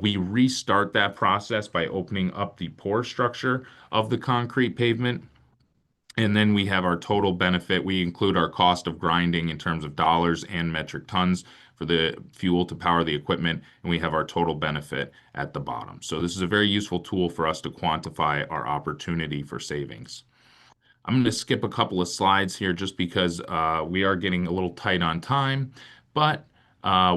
We restart that process by opening up the pore structure of the concrete pavement. And then we have our total benefit. We include our cost of grinding in terms of dollars and metric tons for the fuel to power the equipment. And we have our total benefit at the bottom. So this is a very useful tool for us to quantify our opportunity for savings. I'm going to skip a couple of slides here just because we are getting a little tight on time, but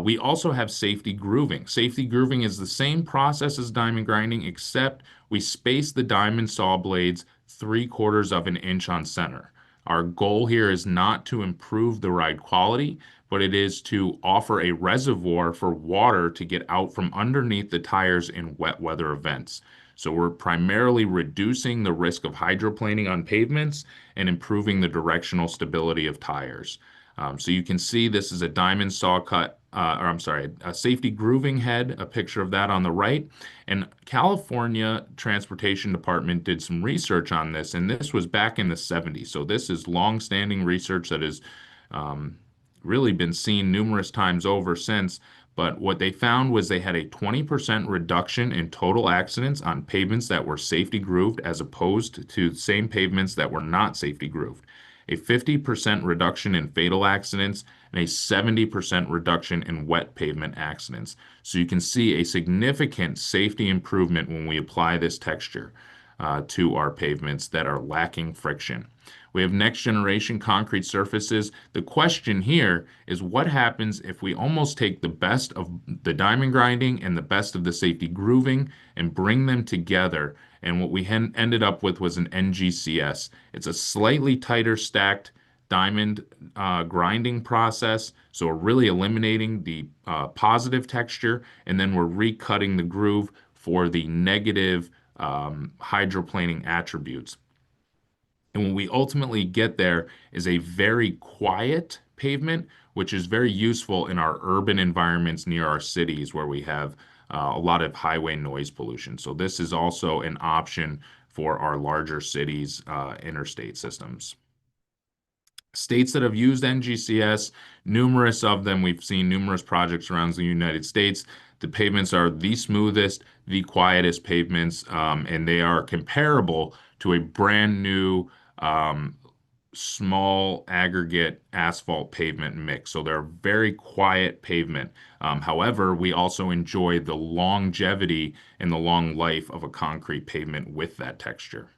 we also have safety grooving. Safety grooving is the same process as diamond grinding, except we space the diamond saw blades 3/4 of an inch on center. Our goal here is not to improve the ride quality, but it is to offer a reservoir for water to get out from underneath the tires in wet weather events. So we're primarily reducing the risk of hydroplaning on pavements and improving the directional stability of tires. So you can see this is a diamond saw cut, or I'm sorry, a safety grooving head, a picture of that on the right. And California Transportation Department did some research on this, and this was back in the 70s. So this is long-standing research that has really been seen numerous times over since. But what they found was they had a 20% reduction in total accidents on pavements that were safety grooved as opposed to the same pavements that were not safety grooved, a 50% reduction in fatal accidents, and a 70% reduction in wet pavement accidents. So you can see a significant safety improvement when we apply this texture to our pavements that are lacking friction. We have next generation concrete surfaces. The question here is what happens if we almost take the best of the diamond grinding and the best of the safety grooving and bring them together? And what we ended up with was an NGCS. It's a slightly tighter stacked diamond grinding process. So we're really eliminating the positive texture, and then we're recutting the groove for the negative hydroplaning attributes. And when we ultimately get there is a very quiet pavement, which is very useful in our urban environments near our cities where we have a lot of highway noise pollution. So this is also an option for our larger cities' interstate systems. States that have used NGCS, numerous of them, we've seen numerous projects around the United States. The pavements are the smoothest, the quietest pavements, and they are comparable to a brand new small aggregate asphalt pavement mix. So they're very quiet pavement. However, we also enjoy the longevity and the long life of a concrete pavement with that texture.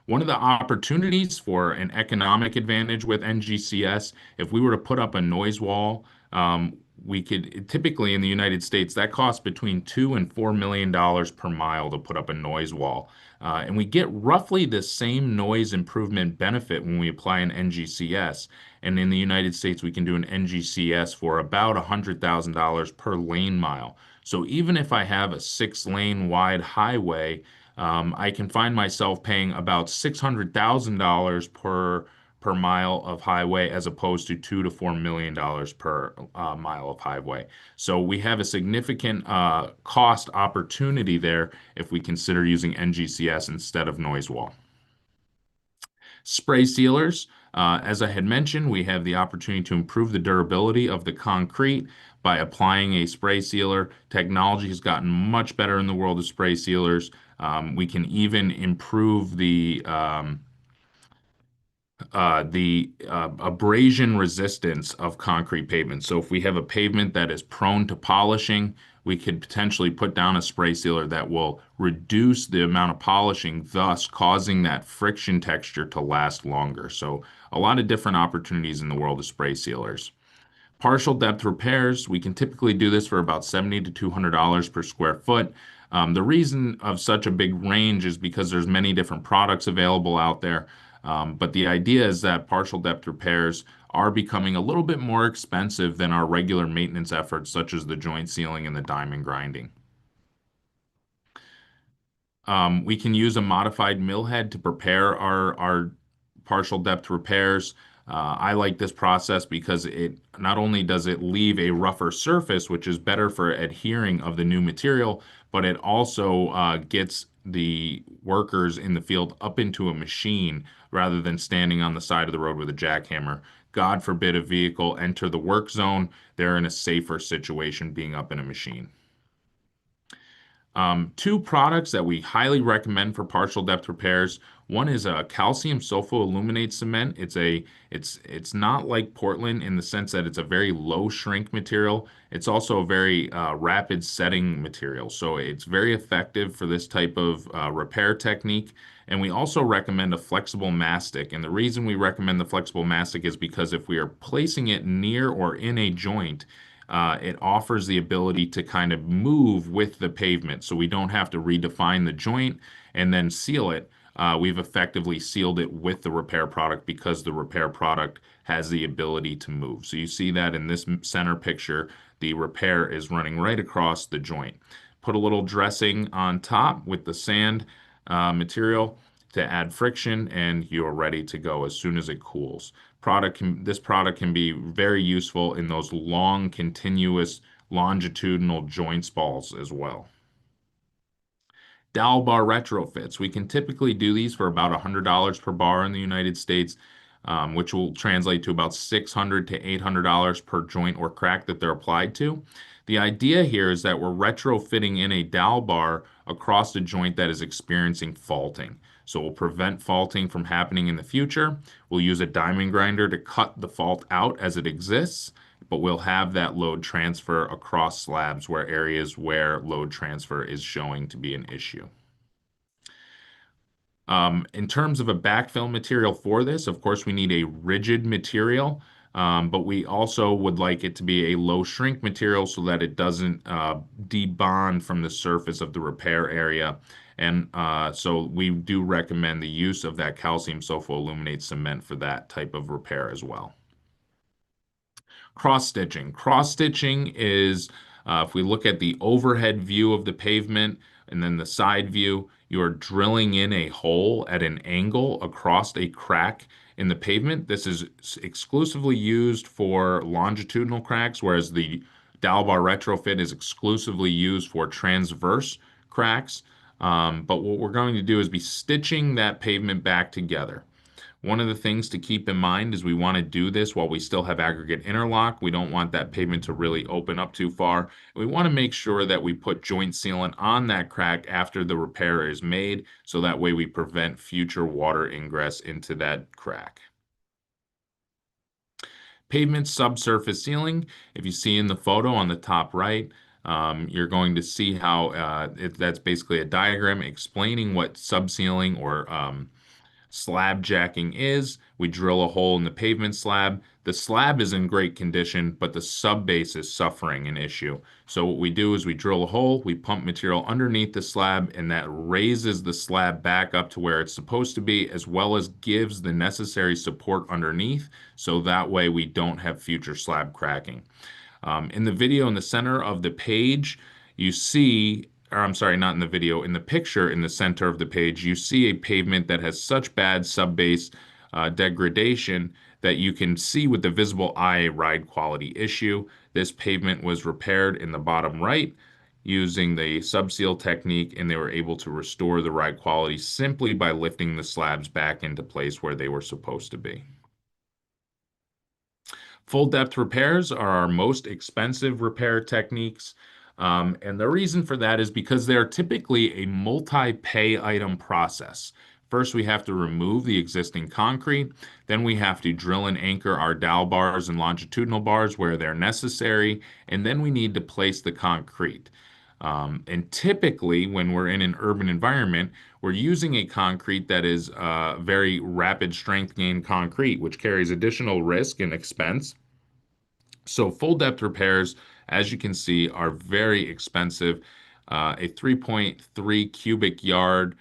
One of the opportunities for an economic advantage with NGCS, if we were to put up a noise wall, we could typically in the United States, that costs between $2 and $4 million per mile to put up a noise wall. And we get roughly the same noise improvement benefit when we apply an NGCS. And in the United States, we can do an NGCS for about $100,000 per lane mile. So even if I have a 6-lane wide highway, I can find myself paying about $600,000 per mile of highway as opposed to $2 to $4 million per mile of highway. So we have a significant cost opportunity there if we consider using NGCS instead of noise wall. Spray sealers. As I had mentioned, we have the opportunity to improve the durability of the concrete by applying a spray sealer. Technology has gotten much better in the world of spray sealers. We can even improve the abrasion resistance of concrete pavement. So if we have a pavement that is prone to polishing, we could potentially put down a spray sealer that will reduce the amount of polishing, thus causing that friction texture to last longer. So a lot of different opportunities in the world of spray sealers. Partial depth repairs, we can typically do this for about $70 to $200 per square foot. The reason of such a big range is because there's many different products available out there. But the idea is that partial depth repairs are becoming a little bit more expensive than our regular maintenance efforts, such as the joint sealing and the diamond grinding. We can use a modified mill head to prepare our partial depth repairs. I like this process because it not only does it leave a rougher surface, which is better for adhering of the new material, but it also gets the workers in the field up into a machine rather than standing on the side of the road with a jackhammer. God forbid a vehicle enter the work zone, they're in a safer situation being up in a machine. Two products that we highly recommend for partial depth repairs. One is a calcium sulfoaluminate cement. It's not like Portland in the sense that it's a very low shrink material. It's also a very rapid setting material. So it's very effective for this type of repair technique. And we also recommend a flexible mastic. And the reason we recommend the flexible mastic is because if we are placing it near or in a joint, it offers the ability to kind of move with the pavement. So we don't have to redefine the joint and then seal it. We've effectively sealed it with the repair product because the repair product has the ability to move. So you see that in this center picture, the repair is running right across the joint. Put a little dressing on top with the sand material to add friction, and you're ready to go as soon as it cools. This product can be very useful in those long, continuous, longitudinal joint spalls as well. Dowel bar retrofits. We can typically do these for about $100 per bar in the United States, which will translate to about $600 to $800 per joint or crack that they're applied to. The idea here is that we're retrofitting in a dowel bar across the joint that is experiencing faulting. So we'll prevent faulting from happening in the future. We'll use a diamond grinder to cut the fault out as it exists, but we'll have that load transfer across slabs where areas where load transfer is showing to be an issue. In terms of a backfill material for this, of course, we need a rigid material, but we also would like it to be a low shrink material so that it doesn't debond from the surface of the repair area. And so we do recommend the use of that calcium sulfoaluminate cement for that type of repair as well. Cross stitching. Cross stitching is, if we look at the overhead view of the pavement and then the side view, you are drilling in a hole at an angle across a crack in the pavement. This is exclusively used for longitudinal cracks, whereas the dowel bar retrofit is exclusively used for transverse cracks. But what we're going to do is be stitching that pavement back together. One of the things to keep in mind is we want to do this while we still have aggregate interlock. We don't want that pavement to really open up too far. We want to make sure that we put joint sealant on that crack after the repair is made, so that way we prevent future water ingress into that crack. Pavement subsurface sealing. If you see in the photo on the top right, you're going to see how that's basically a diagram explaining what subsealing or slab jacking is. We drill a hole in the pavement slab. The slab is in great condition, but the subbase is suffering an issue. So what we do is we drill a hole, we pump material underneath the slab, and that raises the slab back up to where it's supposed to be, as well as gives the necessary support underneath, so that way we don't have future slab cracking. In the video in the center of the page, you see, or I'm sorry, not in the video, in the picture in the center of the page, you see a pavement that has such bad subbase degradation that you can see with the visible eye a ride quality issue. This pavement was repaired in the bottom right using the subseal technique, and they were able to restore the ride quality simply by lifting the slabs back into place where they were supposed to be. Full depth repairs are our most expensive repair techniques. And the reason for that is because they're typically a multi-pay item process. First, we have to remove the existing concrete. Then we have to drill and anchor our dowel bars and longitudinal bars where they're necessary. And then we need to place the concrete. And typically, when we're in an urban environment, we're using a concrete that is very rapid strength gain concrete, which carries additional risk and expense. So full depth repairs, as you can see, are very expensive. A 3.3 cubic yard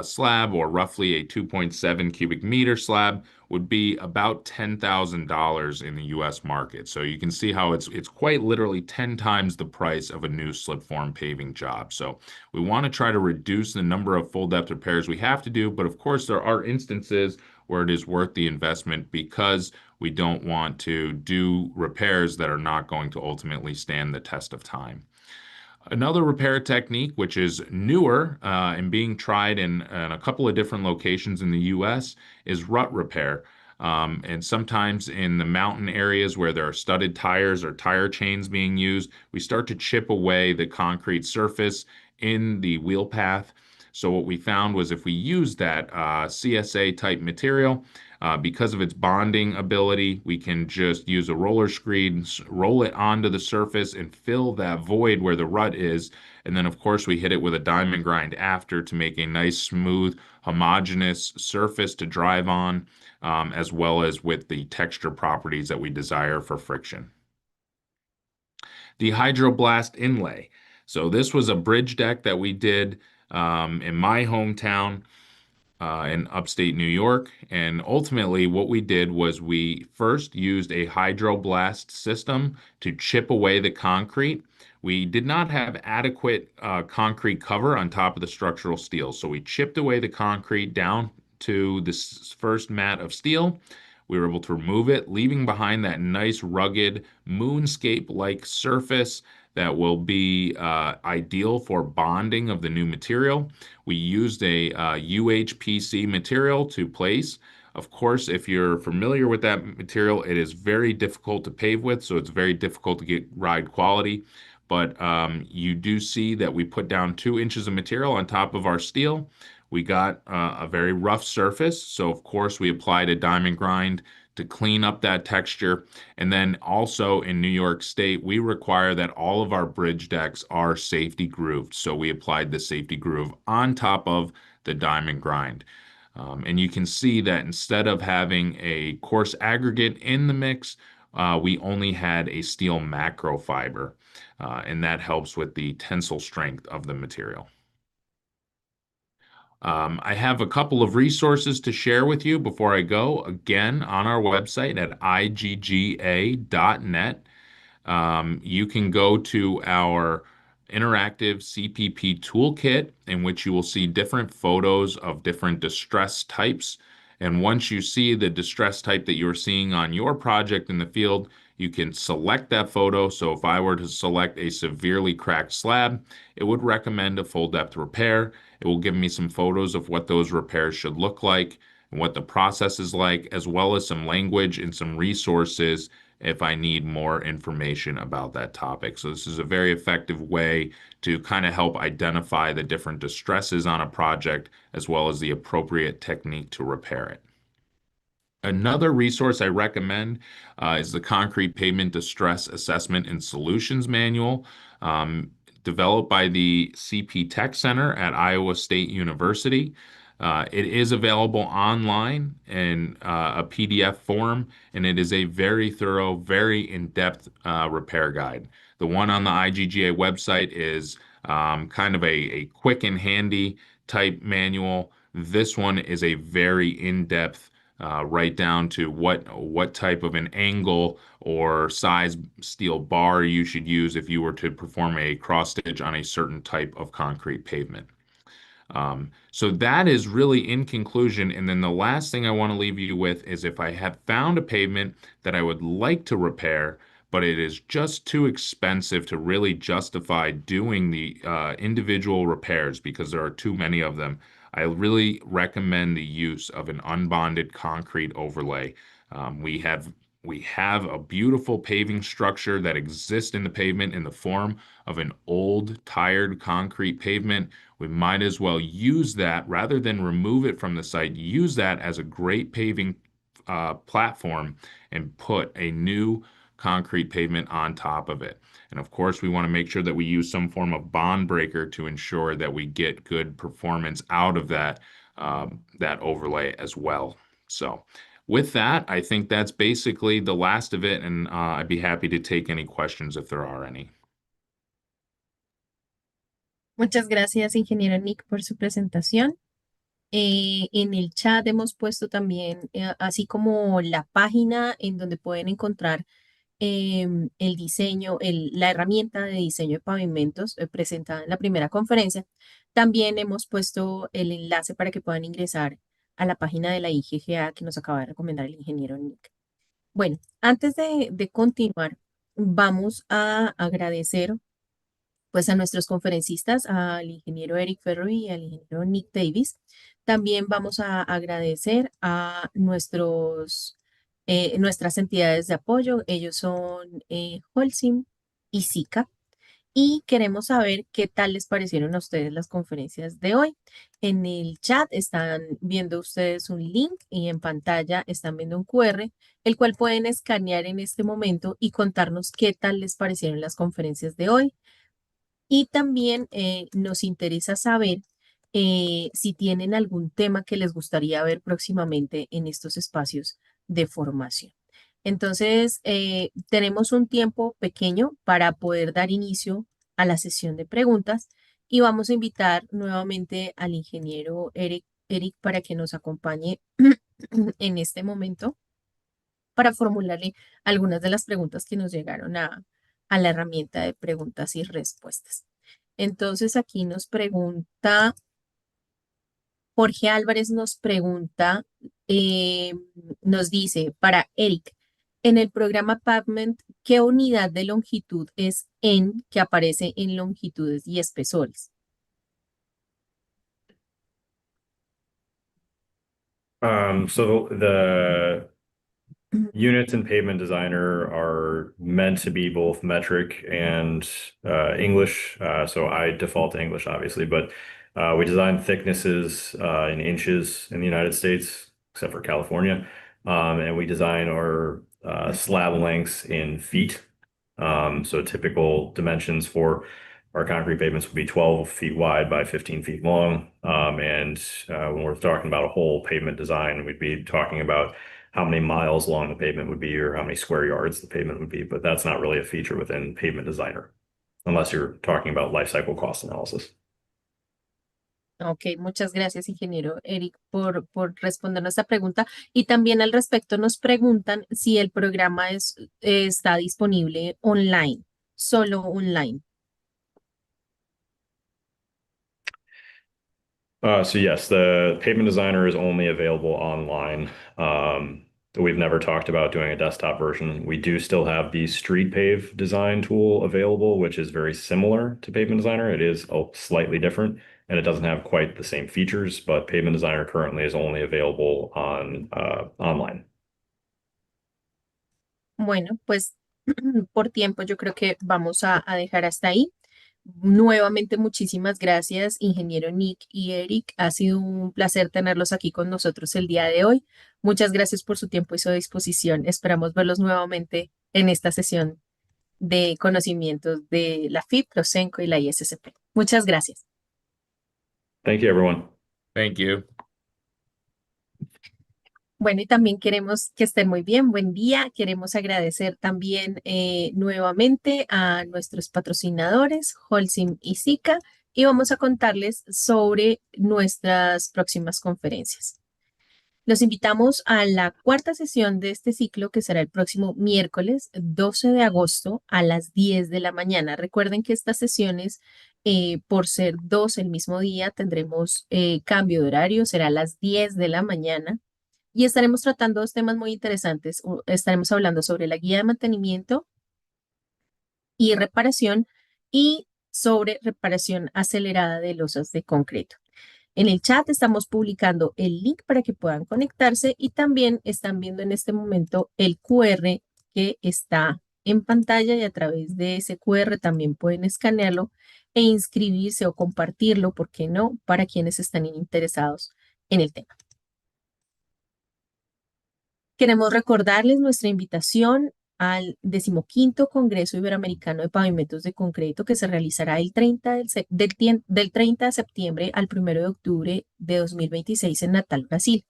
slab, or roughly a 2.7 cubic meter slab, would be about $10,000 in the U.S. market. So you can see how it's quite literally 10 times the price of a new slip form paving job. So we want to try to reduce the number of full depth repairs we have to do, but of course there are instances where it is worth the investment because we don't want to do repairs that are not going to ultimately stand the test of time. Another repair technique, which is newer and being tried in a couple of different locations in the US, is rut repair. And sometimes in the mountain areas where there are studded tires or tire chains being used, we start to chip away the concrete surface in the wheel path. So what we found was if we use that CSA type material, because of its bonding ability, we can just use a roller screen, roll it onto the surface, and fill that void where the rut is. And then, of course, we hit it with a diamond grind after to make a nice, smooth, homogeneous surface to drive on, as well as with the texture properties that we desire for friction. The hydroblast inlay. So this was a bridge deck that we did in my hometown in upstate New York. And ultimately, what we did was we first used a hydroblast system to chip away the concrete. We did not have adequate concrete cover on top of the structural steel. So we chipped away the concrete down to this first mat of steel. We were able to remove it, leaving behind that nice, rugged, moonscape-like surface that will be ideal for bonding of the new material. We used a UHPC material to place. Of course, if you're familiar with that material, it is very difficult to pave with, so it's very difficult to get ride quality. But you do see that we put down 2 inches of material on top of our steel. We got a very rough surface, so of course we applied a diamond grind to clean up that texture. And then also in New York State, we require that all of our bridge decks are safety grooved. So we applied the safety groove on top of the diamond grind. And you can see that instead of having a coarse aggregate in the mix, we only had a steel macro fiber, and that helps with the tensile strength of the material. I have a couple of resources to share with you before I go. Again, on our website at igga.net, you can go to our interactive CPP toolkit, in which you will see different photos of different distress types. And once you see the distress type that you're seeing on your project in the field, you can select that photo. So if I were to select a severely cracked slab, it would recommend a full depth repair. It will give me some photos of what those repairs should look like and what the process is like, as well as some language and some resources if I need more information about that topic. So this is a very effective way to kind of help identify the different distresses on a project, as well as the appropriate technique to repair it. Another resource I recommend is the Concrete Pavement Distress Assessment and Solutions Manual, developed by the CP Tech Center at Iowa State University. It is available online in a PDF form, and it is a very thorough, very in-depth repair guide. The one on the IGGA website is kind of a quick and handy type manual. This one is a very in-depth, right down to what type of an angle or size steel bar you should use if you were to perform a cross stitch on a certain type of concrete pavement. So that is really in conclusion. And then the last thing I want to leave you with is if I have found a pavement that I would like to repair, but it is just too expensive to really justify doing the individual repairs because there are too many of them, I really recommend the use of an unbonded concrete overlay. We have a beautiful paving structure that exists in the pavement in the form of an old, tired concrete pavement. We might as well use that rather than remove it from the site, use that as a great paving platform and put a new concrete pavement on top of it. And of course, we want to make sure that we use some form of bond breaker to ensure that we get good performance out of that overlay as well. So with that, I think that's basically the last of it, and I'd be happy to take any questions if there are any. Muchas gracias, ingeniero Nick, por su presentación. En el chat hemos puesto también, así como la página en donde pueden encontrar el diseño, la herramienta de diseño de pavimentos presentada en la primera conferencia. También hemos puesto el enlace para que puedan ingresar a la página de la IGGA que nos acaba de recomendar el ingeniero Nick. Bueno, antes de continuar, vamos a agradecer pues a nuestros conferencistas, al ingeniero Eric Ferry y al ingeniero Nick Davis. También vamos a agradecer a nuestras entidades de apoyo. Ellos son Holcim y SICA. Y queremos saber qué tal les parecieron a ustedes las conferencias de hoy. En el chat están viendo ustedes un link y en pantalla están viendo un QR, el cual pueden escanear en este momento y contarnos qué tal les parecieron las conferencias de hoy. Y también nos interesa saber si tienen algún tema que les gustaría ver próximamente en estos espacios de formación. Entonces, tenemos un tiempo pequeño para poder dar inicio a la sesión de preguntas y vamos a invitar nuevamente al ingeniero Eric para que nos acompañe en este momento para formularle algunas de las preguntas que nos llegaron a la herramienta de preguntas y respuestas. Entonces aquí nos pregunta, Jorge Álvarez nos pregunta, eh, nos dice, para Eric, en el programa Pavement, ¿qué unidad de longitud es en que aparece en longitudes y espesores? So the units in Pavement Designer are meant to be both metric and English. So I default to English, obviously, but we design thicknesses in inches in the United States, except for California. And we design our slab lengths in feet. So typical dimensions for our concrete pavements would be 12 feet wide by 15 feet long. And when we're talking about a whole pavement design, we'd be talking about how many miles long the pavement would be or how many square yards the pavement would be, but that's not really a feature within Pavement Designer, unless you're talking about life cycle cost analysis. Ok, muchas gracias, ingeniero Eric, por responder nuestra pregunta. Y también al respecto nos preguntan si el programa está disponible online, solo online. So yes, the Pavement Designer is only available online. We've never talked about doing a desktop version. We do still have the Street Pave design tool available, which is very similar to Pavement Designer. It is slightly different, and it doesn't have quite the same features, but Pavement Designer currently is only available on online. Bueno, pues por tiempo yo creo que vamos a dejar hasta ahí. Nuevamente, muchísimas gracias, ingeniero Nick y Eric. Ha sido un placer tenerlos aquí con nosotros el día de hoy. Muchas gracias por su tiempo y su disposición. Esperamos verlos nuevamente en esta sesión de conocimientos de la FIP, Prosenco y la ISSP. Muchas gracias. Thank you, everyone. Thank you. Bueno, y también queremos que estén muy bien. Buen día. Queremos agradecer también nuevamente a nuestros patrocinadores, Holcim y SICA, y vamos a contarles sobre nuestras próximas conferencias. Los invitamos a la cuarta sesión de este ciclo, que será el próximo miércoles 12 de agosto a las 10 de la mañana. Recuerden que estas sesiones, por ser dos el mismo día, tendremos cambio de horario, será a las 10 de la mañana y estaremos tratando dos temas muy interesantes. Estaremos hablando sobre la guía de mantenimiento y reparación y sobre reparación acelerada de losas de concreto. En el chat estamos publicando el link para que puedan conectarse y también están viendo en este momento el QR que está en pantalla y a través de ese QR también pueden escanearlo e inscribirse o compartirlo, ¿por qué no?, para quienes están interesados en el tema. Queremos recordarles nuestra invitación al 15º Congreso Iberoamericano de Pavimentos de Concreto que se realizará el 30 del 30 de septiembre al 1 de octubre de 2026 en Natal, Brasil.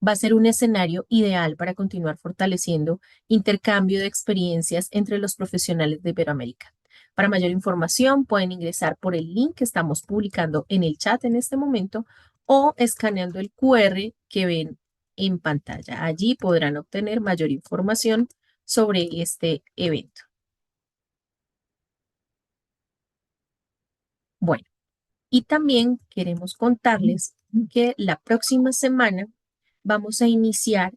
Va a ser un escenario ideal para continuar fortaleciendo intercambio de experiencias entre los profesionales de Iberoamérica. Para mayor información, pueden ingresar por el link que estamos publicando en el chat en este momento o escaneando el QR que ven en pantalla. Allí podrán obtener mayor información sobre este evento. Bueno, y también queremos contarles que la próxima semana vamos a iniciar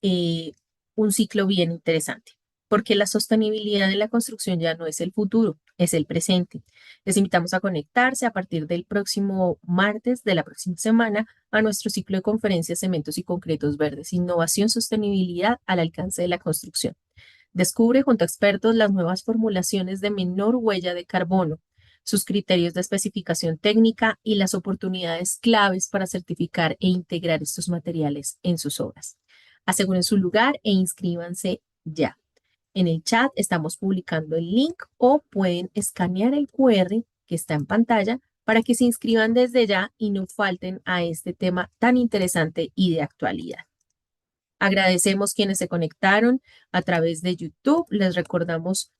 eh, un ciclo bien interesante, porque la sostenibilidad de la construcción ya no es el futuro, es el presente. Les invitamos a conectarse a partir del próximo martes de la próxima semana a nuestro ciclo de conferencias Cementos y Concretos Verdes, Innovación, Sostenibilidad al alcance de la construcción. Descubre junto a expertos las nuevas formulaciones de menor huella de carbono, sus criterios de especificación técnica y las oportunidades claves para certificar e integrar estos materiales en sus obras. Aseguren su lugar e inscríbanse ya. En el chat estamos publicando el link o pueden escanear el QR que está en pantalla para que se inscriban desde ya y no falten a este tema tan interesante y de actualidad. Agradecemos quienes se conectaron a través de YouTube. Les recordamos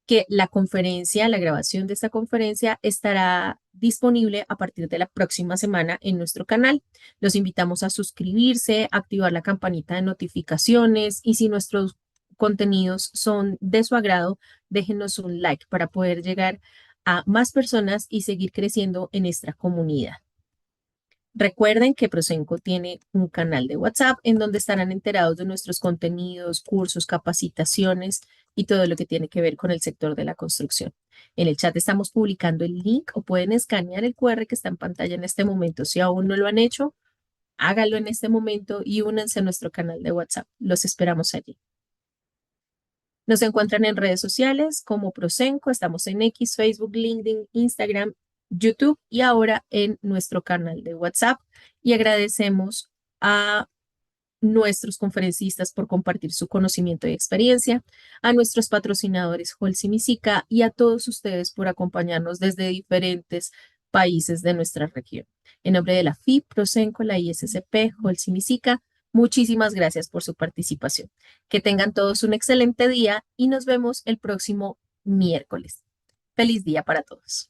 que la conferencia, la grabación de esta conferencia estará disponible a partir de la próxima semana en nuestro canal. Los invitamos a suscribirse, activar la campanita de notificaciones y si nuestros contenidos son de su agrado, déjenos un like para poder llegar a más personas y seguir creciendo en esta comunidad. Recuerden que Procenco tiene un canal de WhatsApp en donde estarán enterados de nuestros contenidos, cursos, capacitaciones y todo lo que tiene que ver con el sector de la construcción. En el chat estamos publicando el link o pueden escanear el QR que está en pantalla en este momento. Si aún no lo han hecho, háganlo en este momento y únanse a nuestro canal de WhatsApp. Los esperamos allí. Nos encuentran en redes sociales como Procenco, estamos en X, Facebook, LinkedIn, Instagram, YouTube y ahora en nuestro canal de WhatsApp. Y agradecemos a nuestros conferencistas por compartir su conocimiento y experiencia, a nuestros patrocinadores Holcim y Sica y a todos ustedes por acompañarnos desde diferentes países de nuestra región. En nombre de la FIP, Procenco, la ISCP, Holcim y Sica, muchísimas gracias por su participación. Que tengan todos un excelente día y nos vemos el próximo miércoles. Feliz día para todos.